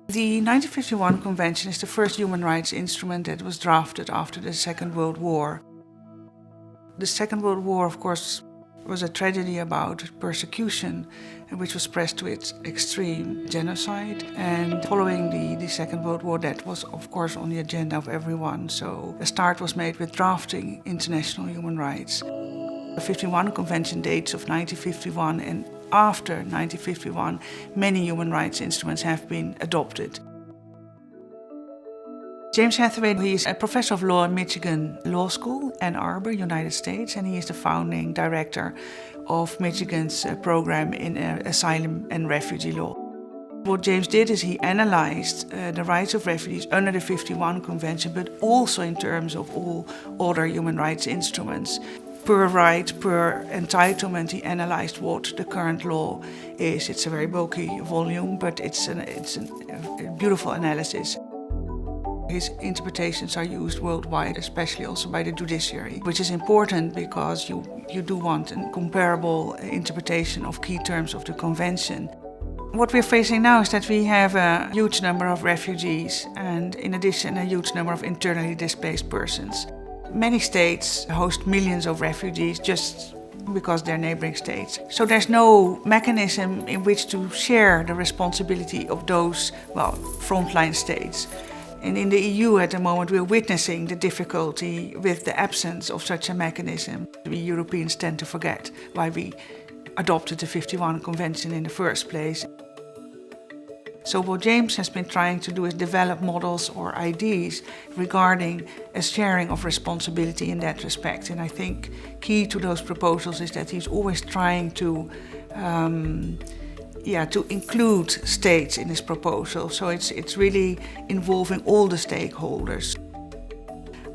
The 1951 Convention is the first human rights instrument that was drafted after the Second World War. The Second World War, of course, was a tragedy about persecution, which was pressed to its extreme, genocide. And following the Second World War, that was, of course, on the agenda of everyone. So a start was made with drafting international human rights. The 51 Convention dates of 1951, and after 1951, many human rights instruments have been adopted. James Hathaway, he is a professor of law at Michigan Law School, Ann Arbor, United States, and he is the founding director of Michigan's program in asylum and refugee law. What James did is he analyzed the rights of refugees under the 51 Convention, but also in terms of all other human rights instruments. Per right, per entitlement, he analyzed what the current law is. It's a very bulky volume, but it's a beautiful analysis. His interpretations are used worldwide, especially also by the judiciary, which is important because you do want a comparable interpretation of key terms of the Convention. What we're facing now is that we have a huge number of refugees and, in addition, a huge number of internally displaced persons. Many states host millions of refugees just because they're neighboring states. So there's no mechanism in which to share the responsibility of those, frontline states. And in the EU at the moment we're witnessing the difficulty with the absence of such a mechanism. We Europeans tend to forget why we adopted the 51 Convention in the first place. So what James has been trying to do is develop models or ideas regarding a sharing of responsibility in that respect. And I think key to those proposals is that he's always trying to include states in his proposal. So it's really involving all the stakeholders.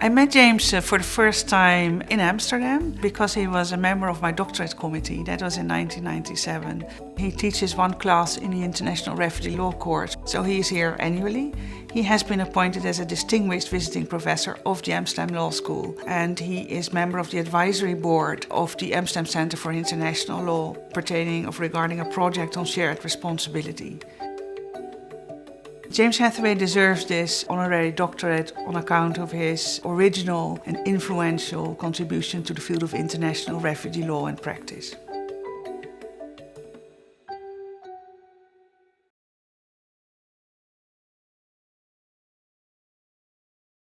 I met James for the first time in Amsterdam because he was a member of my doctorate committee. That was in 1997. He teaches one class in the International Refugee Law course, so he is here annually. He has been appointed as a distinguished visiting professor of the Amsterdam Law School, and he is member of the advisory board of the Amsterdam Center for International Law, regarding a project on shared responsibility. James Hathaway deserves this honorary doctorate on account of his original and influential contribution to the field of international refugee law and practice.